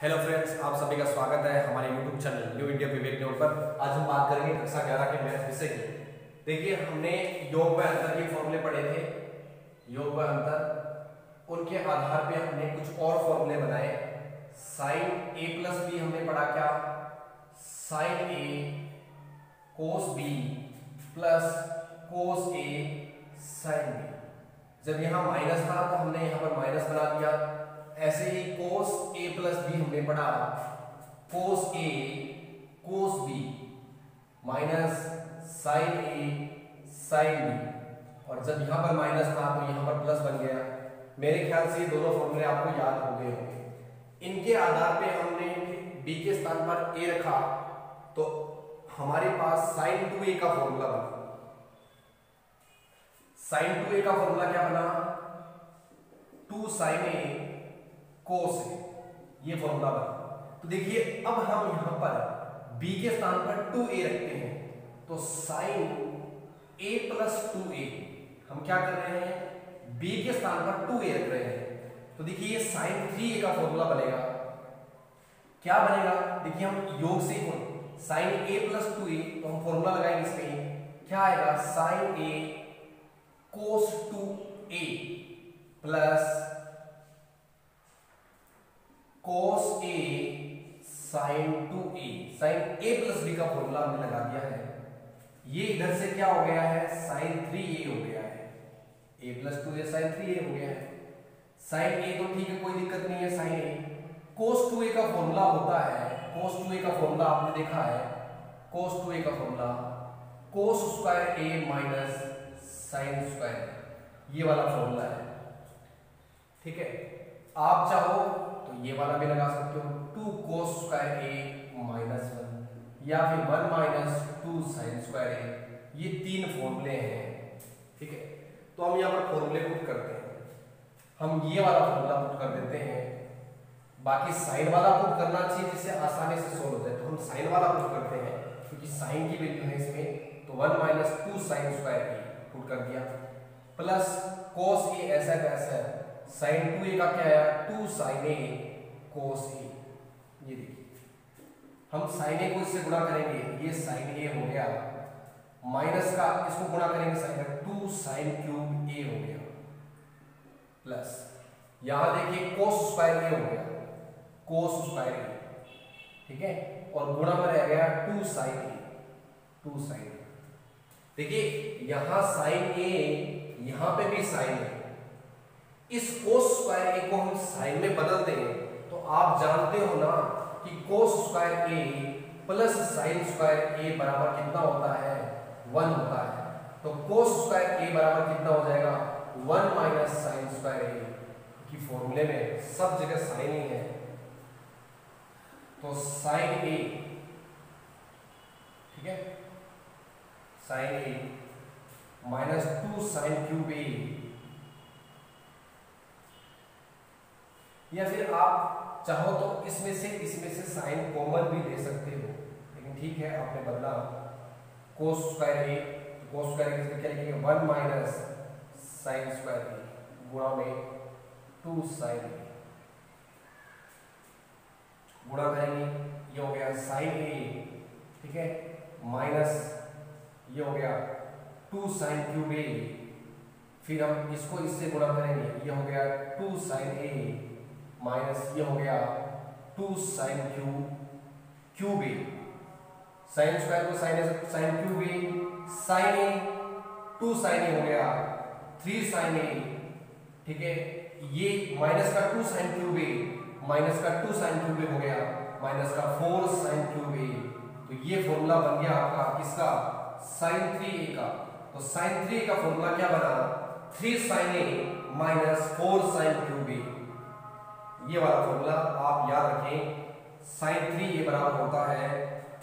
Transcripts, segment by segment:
Hello friends, आप सभी का स्वागत है हमारे YouTube चैनल न्यू इंडिया विवेक नोट पर। आज हम बात करेंगे कक्षा 11 के मैथ विषय की। देखिए, हमने योग व अंतर के फॉर्मूले पढ़े थे। योग व अंतर, उनके आधार पे हमने कुछ और फॉर्मूले बनाए। साइन ए प्लस बी हमने पढ़ा, क्या sign A cos B plus cos A sine B. जब यहाँ माइनस था तो हमने यहाँ पर माइनस बना दिया। ऐसे ही कोस ए प्लस बी हमने पढ़ा, कोस ए कोस बी माइनस साइन ए साइन बी। और जब यहां पर माइनस था तो यहां पर प्लस बन गया। मेरे ख्याल से ये दोनों फॉर्मूले आपको याद हो गए होंगे। इनके आधार पे हमने बी के स्थान पर ए रखा तो हमारे पास साइन 2a का फॉर्मूला बना। साइन 2a का फॉर्मूला क्या बना, 2 साइन ए कोस ए, ये फॉर्मूला बना। तो देखिए, अब हम यहां पर b के स्थान पर 2a रखते हैं तो साइन a प्लस 2a, हम क्या कर रहे हैं, b के स्थान पर 2a रख रहे हैं। तो देखिए, ये साइन 3a का फॉर्मूला बनेगा। क्या बनेगा, देखिए हम योग से साइन a प्लस 2a, तो हम फॉर्मूला लगाएंगे इसमें, क्या आएगा, sine a cos 2a plus cos A sine 2a। Sine a plus b का फॉर्मूला हमने लगा दिया है। ये इधर से क्या हो गया है, साइन 3a हो गया है। a plus 2a sign 3a हो गया है। साइन a तो ठीक है, कोई दिक्कत नहीं है। साइन a कोस 2a का फॉर्मूला होता है, कोस 2a का फॉर्मूला आपने देखा है, कोस 2a का formula cos square a minus sine square, ये वाला फॉर्मूला है। ठीक है, आप चाहो तो ये वाला भी लगा सकते हो, 2 कोस स्क्वायर ए माइनस 1 या फिर 1 माइनस 2 साइन स्क्वायर ए। ये 3 फॉर्मूले हैं। ठीक है, तो हम यहाँ पर फॉर्मूले पुट करते हैं। हम ये वाला फॉर्मूला पुट कर देते हैं, बाकी साइन वाला पुट करना चाहिए जिससे आसानी से सोल्व हो जाए। तो हम साइन वाला पुट करते हैं क्योंकि साइन की वैल्यू है इसमें, तो 1 माइनस 2 साइन स्क्वायर ए पुट कर दिया प्लस कोस ए ऐसा कैसा है, साइन 2a का क्या आया, 2 साइन ए कोस ए। ये देखिए, हम साइन ए को इससे गुणा करेंगे, ये साइन ए हो गया, माइनस का इसको गुणा करेंगे साइन का, 2 साइन क्यूब ए हो गया प्लस यहां देखिए कोस स्क्वायर ए हो गया, कोस स्क्वायर ए। ठीक है, और गुणा में रह गया 2 साइन ए, 2 साइन ए। देखिए, यहां साइन ए, यहां पे भी साइन है। इस कोस स्क्वायर ए को हम साइन में बदल दें तो आप जानते हो ना कि कोस स्क्वायर ए प्लस साइन स्क्वायर ए बराबर कितना होता है, 1 होता है। तो कोस स्क्वायर ए बराबर कितना हो जाएगा, 1 माइनस साइन स्क्वायर ए, कि फॉर्मूले में सब जगह साइन ही है। तो साइन ए, ठीक है, साइन ए माइनस 2 साइन क्यूब ए, या फिर आप चाहो तो इसमें से साइन कॉमन भी ले सकते हो, लेकिन ठीक है आपने बदला कोस स्क्वायर ए, तो कोस स्क्वायर ए क्या लिखेंगे, 1 माइनस साइन स्क्वायर ए गुणा में 2 साइन ए, गुणा करेंगे, ये हो गया साइन ए, ठीक है, माइनस ये हो गया 2 साइन क्यूब ए, फिर हम इसको इससे गुणा करेंगे, ये हो गया 2 साइन ए माइनस ये हो गया 2 साइन क्यूब ए। साइन स्क्वायर को साइन क्यूब ए, साइन ए 2 साइन ए हो गया 3 साइन ए। ठीक है, ये माइनस का 2 साइन क्यूब ए, माइनस का 2 साइन क्यूब ए हो गया, माइनस का 4 साइन क्यूब ए। तो ये फॉर्मूला बन गया आपका किसका, साइन 3a का। तो साइन 3a का फॉर्मूला क्या बना, 3 साइन ए माइनस 4 साइन क्यूब ए। ये वाला फॉर्मूला आप याद रखें, साइन 3a बराबर होता है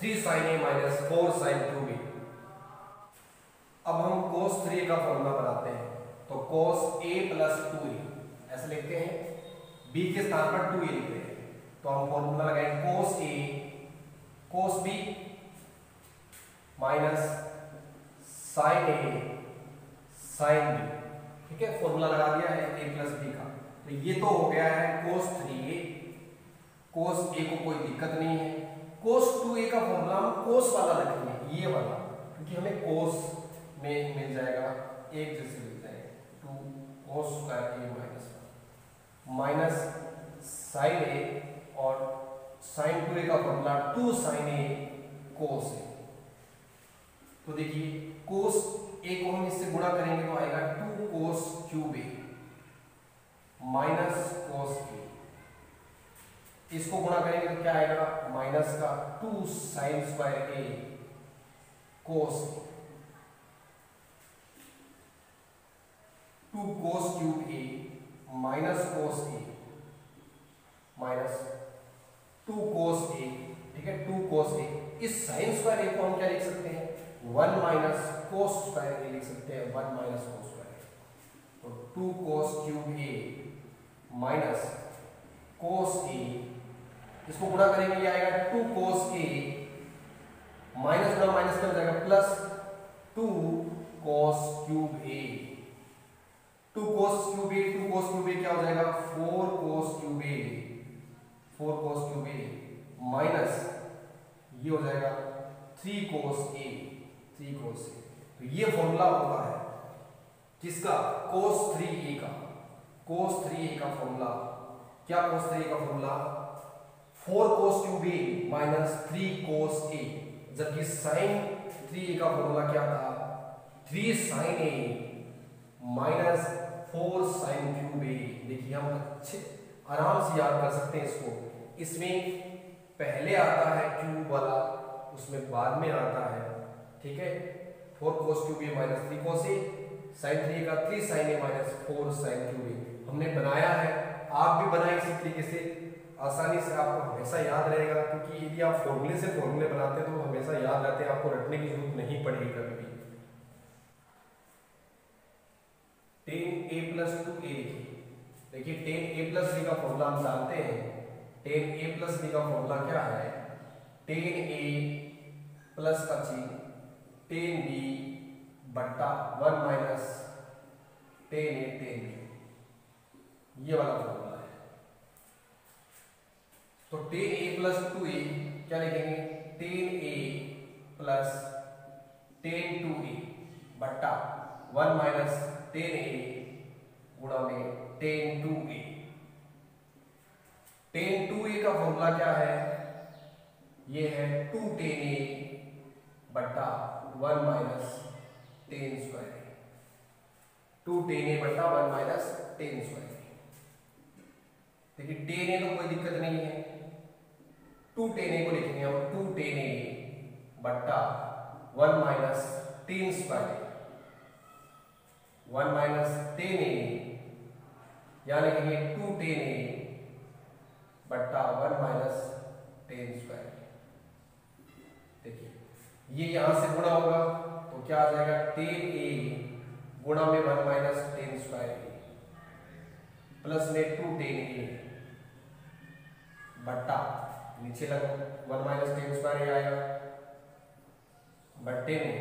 3 साइन ए माइनस 4 साइन क्यूब ए। अब हम कोस 3a का फॉर्मूला बनाते हैं, तो कोस a प्लस 2a ऐसे लिखते हैं, b के स्थान पर 2a लिखते हैं। तो हम फॉर्मूला लगाएंगे cos a cos b minus sine a sine b। ठीक है, फॉर्मूला लगा दिया है a प्लस b का। तो ये तो हो गया है कोस 3a कोस ए को कोई दिक्कत नहीं है। कोस 2a का फॉर्मूला हम कोस वाला रखेंगे, ये वाला, क्योंकि हमें कोस में मिल जाएगा एक जैसे मिल जाएगा 2 कोस स्क्वायर ए माइनस साइन ए और साइन 2a का फॉर्मूला 2 साइन ए कोस ए। तो देखिए कोस ए को हम इससे गुणा करेंगे तो आएगा 2 कोस क्यूब ए माइनस कोस ए। इसको गुणा करेंगे तो क्या आएगा, माइनस का 2 साइन स्क्वायर ए कोस 2 कोस क्यूब ए माइनस कोस ए माइनस 2 कोस ए, ठीक है 2 कोस ए। इस साइन स्क्वायर ए को हम क्या लिख सकते हैं, 1 माइनस कोस स्क्वायर ए लिख सकते हैं, 1 माइनस कोस स्क्वायर। तो 2 कोस क्यूब ए माइनस कोस ए, इसको गुणा करेंगे ये आएगा 2 कोस ए माइनस गुणा माइनस क्या हो जाएगा प्लस 2 कोस क्यूब ए। 2 कोस क्यूब ए, 2 कोस क्यूब ए क्या हो जाएगा 4 कोस क्यूब ए, 4 कोस क्यूब ए माइनस ये हो जाएगा 3 कोस ए, 3 कोस ए। तो ये फॉर्मूला होता है किसका, कोस 3a का। कोस 3a का फॉर्मूला क्या, कोस 3a का फॉर्मूला 4 कोस क्यूब ए माइनस 3 कोस ए, जबकि साइन 3a का फॉर्मूला क्या था 3 साइन ए माइनस 4 साइन क्यूब ए। देखिए हम अच्छे आराम से याद कर सकते हैं इसको। इसमें पहले आता है क्यूब वाला, उसमें बाद में आता है, ठीक है 4 cos cube A minus 3 cos A, sign 3 का 3 साइन ए माइनस 4 साइन क्यूब ए हमने बनाया है। आप भी बनाए इसी तरीके से, आसानी से आपको हमेशा याद रहेगा, क्योंकि यदि आप फॉर्मूले से फॉर्मूले बनाते हैं तो हमेशा याद रहते हैं, आपको रटने की जरूरत नहीं पड़ेगी कभी भी। 10a प्लस 2a, देखिए 10a प्लस b का फॉर्मूला हम जानते हैं। 10a प्लस b का फॉर्मूला क्या है, 10a प्लस का चिन्ह 10b बट्टा 1 माइनस 10a 10b, ये वाला फॉर्मूला है। तो 10a प्लस 2a क्या लिखेंगे, 10a प्लस 10 2a बट्टा 1 माइनस 10a गुणा में 10 2a। 10 2a का फॉर्मूला क्या है, ये है 2 10a बट्टा 1 माइनस 10 स्क्वायर, 2 10a बट्टा 1 माइनस 10 स्क्वायर। देखिए 10a तो कोई दिक्कत नहीं है, 2 10a को लिखेंगे हम 2 10a बट्टा 1 माइनस 10 स्क्वायर, 1 माइनस 10a, यहाँ लिखेंगे 2 10a बट्टा 1 माइनस 10 स्क्वायर। देखिए ये यहां से गुणा होगा तो क्या आ जाएगा 10a गुणा में 1 माइनस 10 स्क्वायर प्लस में 2 10a बट्टा नीचे लगा 1 माइनस 10 स्क्वायर आएगा बट्टे में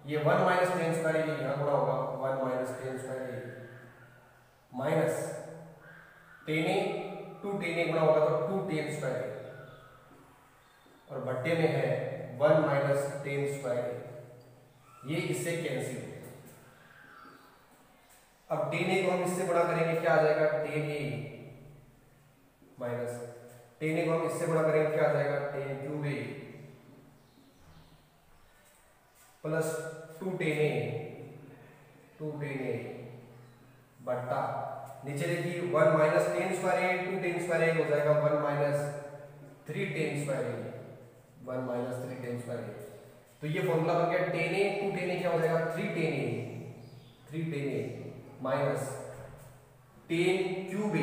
ये 1 माइनस 10 स्क्वायर यहाँ गुणा होगा 1 minus 10 square minus 10a 2 10a गुणा होगा तो 2 10 स्क्वायर और बट्टे में है 1 माइनस 10 स्क्वायर, ये इससे कैंसिल हो गया। अब 10a को हम इससे गुणा करेंगे क्या आ जाएगा 10a माइनस 10a को हम इससे गुणा करेंगे क्या आ जाएगा 10 क्यूब a प्लस 2 10a बट्टा नीचे देखिए 1 माइनस 10 स्क्वायर 2 10 स्क्वायर हो जाएगा 1 माइनस 3 10 स्क्वायर 1 माइनस 3 10 स्क्वायर। तो ये फॉर्मूला बन गया 10a 2 10a क्या हो जाएगा 3 10a माइनस 10 क्यूब a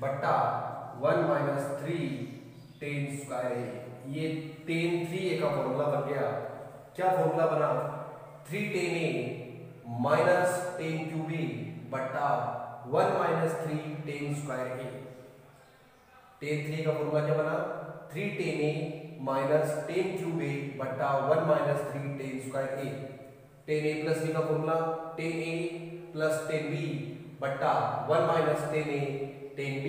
बट्टा 1 माइनस 3 10 स्क्वायर। ये 10 3a का फॉर्मूला बन गया। क्या फॉर्मूला बना 3 10a माइनस 10 क्यूब a बट्टा 1 माइनस 3 10 स्क्वायर a। 10 3 का फॉर्मूला क्या बना 3 10a माइनस 10 क्यूब a बट्टा 1 minus 3 10 square a। 10a plus b का फॉर्मूला 10a प्लस 10b बट्टा 1 माइनस 10a 10b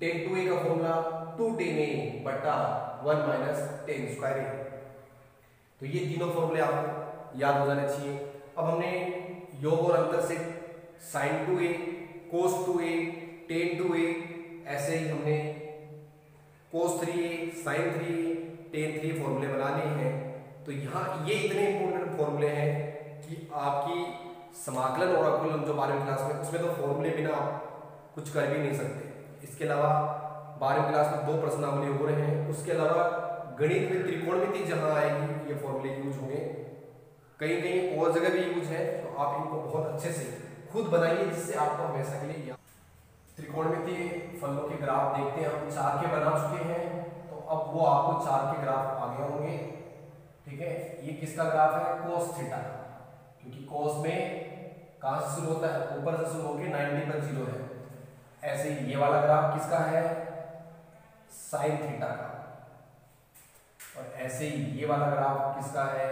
10 2a का फॉर्मूला 2 10a बट्टा 1 माइनस 10 स्क्वायर a। तो ये तीनों फॉर्मूले आपको याद हो जाने चाहिए। अब हमने योग और अंतर से sin 2a cos 2a tan 2a, ऐसे ही हमने cos 3a sin 3a tan 3 फॉर्मूले बना लिए हैं। तो यहाँ ये इतने इंपॉर्टेंट फॉर्मूले हैं कि आपकी समाकलन और अवकलन जो 12वीं क्लास में, उसमें तो फॉर्मूले बिना आप कुछ कर भी नहीं सकते। इसके अलावा 12वीं क्लास में 2 प्रश्नावली हो रहे हैं। उसके अलावा गणित में त्रिकोणमिति जहां आएगी ये फॉर्मूले यूज होंगे, कहीं कहीं और जगह भी यूज है। तो आप इनको बहुत अच्छे से खुद बनाइए जिससे आपको हमेशा के लिए याद। त्रिकोणमिति फलों के ग्राफ देखते हैं, हम 4 के बना चुके हैं, तो अब वो आपको 4 के ग्राफ आगे होंगे। ठीक है, ये किसका ग्राफ है? cos थीटा का, क्योंकि cos में कहां से शुरू होता है? ऊपर से शुरू होकर 90 पर 0 है। ऐसे ही ये वाला ग्राफ किसका है? sin थीटा का। और ऐसे ही ये वाला ग्राफ किसका है?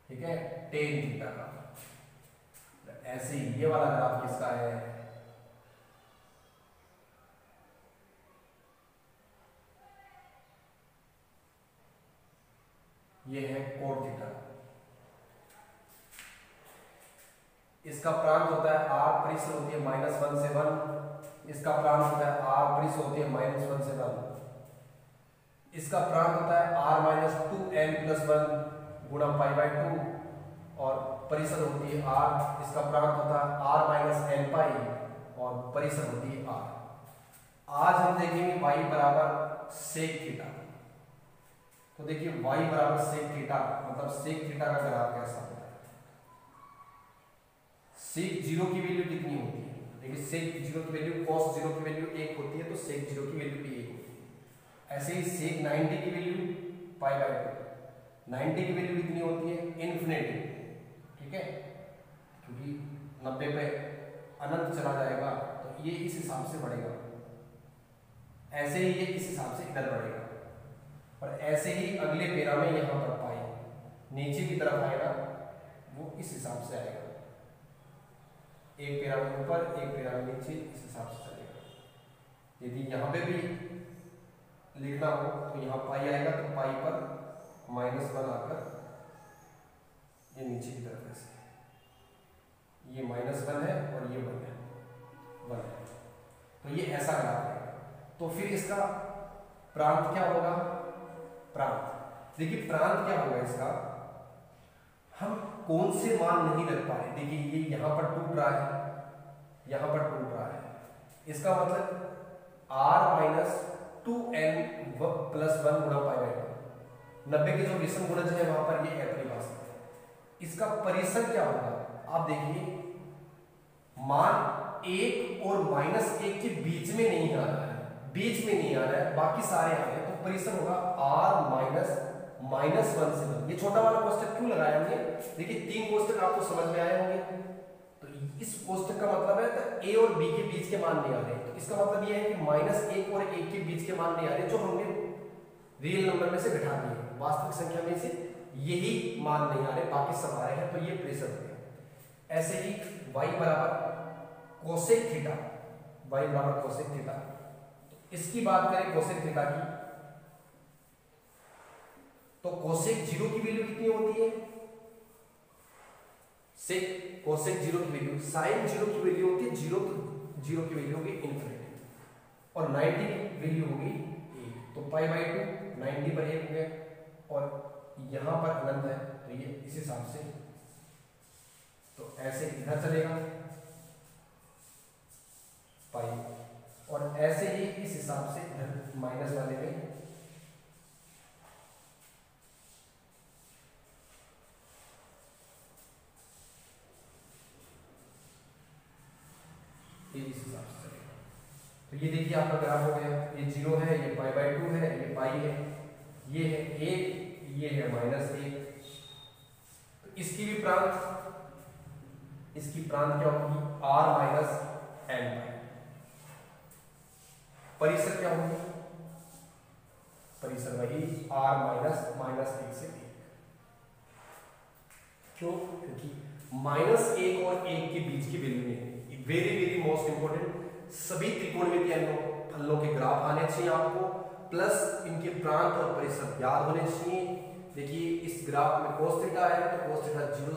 ठीक है, tan थीटा का। ऐसे ही ये वाला ग्राफ किसका है? ये है cot थीटा। इसका प्रांत होता है r, परिसर होती है -1 से 1। इसका प्रांत होता है r, परिसर होती है -1 से 1। इसका प्रांत होता है r - 2n + 1 गुणा π/2 और परिसर होती है r। इसका प्रांत होता है r - n π और परिसर होती है r। आज हम देखेंगे y बराबर sec थीटा। तो देखिए y बराबर sec थीटा, मतलब sec थीटा का ग्राफ कैसा होता है? sec 0 की वैल्यू कितनी होती है? देखिए sec 0 की वैल्यू, cos 0 की वैल्यू 1 होती है, तो sec 0 की वैल्यू भी 1 होती है। ऐसे ही sec 90 की वैल्यू π/2, 90 की वैल्यू कितनी होती है? इन्फिनिटी। ठीक है, क्योंकि 90 पे अनंत चला जाएगा तो ये इस हिसाब से बढ़ेगा, ऐसे ही ये इस हिसाब से इधर बढ़ेगा। और ऐसे ही अगले पेरा में यहां पर पाई नीचे की तरफ आएगा, वो इस हिसाब से आएगा। एक पेरा में ऊपर, एक पेरा में नीचे, इस हिसाब से चलेगा। यदि यहां पे भी लिखना हो तो यहाँ पाई आएगा, तो पाई पर -1 आकर ये नीचे की तरफ ऐसे, ये -1 है और ये 1 है, 1 है। तो ये ऐसा ग्राफ है। तो फिर इसका प्रांत क्या होगा? प्रांत देखिए, प्रांत क्या होगा इसका? हम कौन से मान नहीं रख पा रहे। देखिए ये यहां पर टूट रहा है, यहां पर टूट रहा है, इसका मतलब r - 2n + 1 गुणा π/2। 90 के जो विषम गुणज है वहां पर ये अपनी बात है। इसका परिसर क्या होगा? आप देखिए, मान 1 और -1 के बीच में नहीं आ रहा है, बीच में नहीं आ रहा है, बाकी सारे आ रहे हैं। तो परिसर होगा r - -1 से 1। ये छोटा वाला कोष्टक क्यों लगाया हमने? देखिए 3 कोष्टक आपको समझ में आए होंगे। तो इस कोष्टक का मतलब है तो a और b के बीच के मान नहीं आ रहे। तो इसका मतलब ये है कि -1 और 1 के बीच के मान नहीं आ रहे, जो हमने रियल नंबर में से घटा दिए, वास्तविक संख्या में से यही मान नहीं आ रहे, बाकी सब आ रहे हैं। तो ये प्रेशर हो गया। ऐसे ही y बराबर कोसेक थीटा, y बराबर कोसेक थीटा। इसकी बात करें कोसेक थीटा की, तो कोसेक 0 की वैल्यू कितनी होती है? सेक कोसेक 0 की वैल्यू, साइन 0 की वैल्यू होती है 0, तो 0 की वैल्यू होगी इन्फिनिटी, और 90 की वैल्यू होगी 1। तो π/2 90 पर 1 हो गया, और यहां पर अनंत है, तो ये इस हिसाब से, तो ऐसे इधर चलेगा पाई, और ऐसे ही इस हिसाब से इधर माइनस वाले में ये इस हिसाब से चलेगा। तो ये देखिए आपका ग्राफ हो गया। ये 0 है, ये π/2 है, ये पाई है, ये है 1, ये है -1। तो इसकी भी प्रांत, इसकी प्रांत क्या होगी? r - n π। परिसर क्या होगी? परिसर वही r - -1 से 1। क्यों? क्योंकि -1 और 1 के बीच की वैल्यू में, वेरी वेरी मोस्ट इंपोर्टेंट, सभी त्रिकोणमितीय फलनों के ग्राफ आने चाहिए आपको, प्लस इनके प्रांत और परिसर याद होने चाहिए। देखिए इस ग्राफ में cos थीटा है तो cos थीटा 0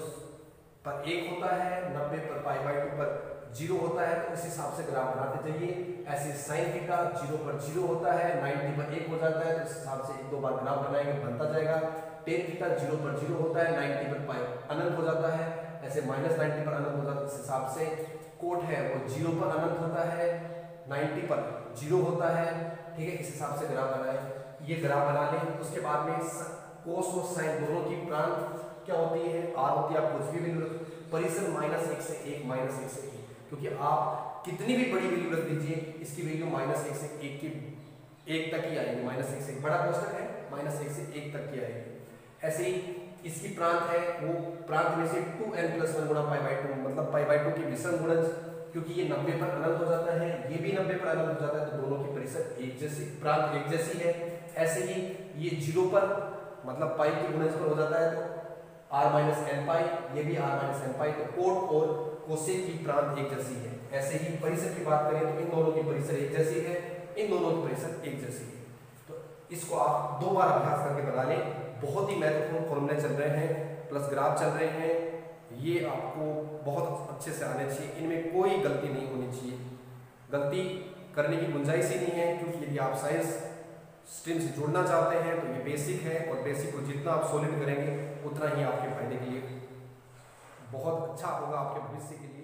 पर 1 होता है, 90 पर π/2 पर 0 होता है, तो इस हिसाब से ग्राफ बनाते जाइए। ऐसे sin थीटा 0 पर 0 होता है, 90 पर 1 हो जाता है, तो इस हिसाब से एक दो बार ग्राफ बनाएंगे बनता जाएगा। tan थीटा 0 पर 0 होता है, 90 पर पाई अनंत हो जाता है, ऐसे -90 पर अनंत हो जाता है, इस हिसाब से कोट है वो 0 पर अनंत होता है, 90 पर 0 होता है, ठीक है। इस हिसाब से ग्राफ बनाए, ये ग्राफ बना लें। उसके बाद में कोस और साइन दोनों की प्रांत क्या होती है, आर होती है, आप कुछ भी वैल्यू रख, परिसर -1 से 1 -1 से 1, क्योंकि आप कितनी भी बड़ी वैल्यू रख दीजिए इसकी वैल्यू -1 से 1 की 1 तक ही आएगी, -1 से 1 बड़ा कोष्टक है, -1 से 1 तक की आएगी। ऐसे ही इसकी प्रांत है, वो प्रांत में से 2n+1 गुणा π/2, मतलब π/2 की विषम गुणज, क्योंकि ये 90 पर अनंत हो जाता है, ये भी 90 पर अनंत हो जाता है, तो दोनों की परिसर एक जैसी, प्रांत एक जैसी है। ऐसे ही ये 0 पर मतलब पाई की गुणज पर हो जाता है, तो r-n π, ये भी r-n π, तो कोट और कोसेक की प्रांत एक जैसी है। ऐसे ही परिसर की बात करें तो इन दोनों की परिसर एक जैसी है, इन दोनों की परिसर एक जैसी है। तो इसको आप 2 बार अभ्यास करके बना लें। बहुत ही महत्वपूर्ण फॉर्मूले चल रहे हैं, प्लस ग्राफ चल रहे हैं, ये आपको बहुत अच्छे से आने चाहिए, इनमें कोई गलती नहीं होनी चाहिए, गलती करने की गुंजाइश ही नहीं है, क्योंकि यदि आप साइंस स्ट्रीम से जुड़ना चाहते हैं तो ये बेसिक है, और बेसिक को जितना आप सॉलिड करेंगे उतना ही आपके फायदे के लिए बहुत अच्छा होगा, आपके भविष्य के लिए।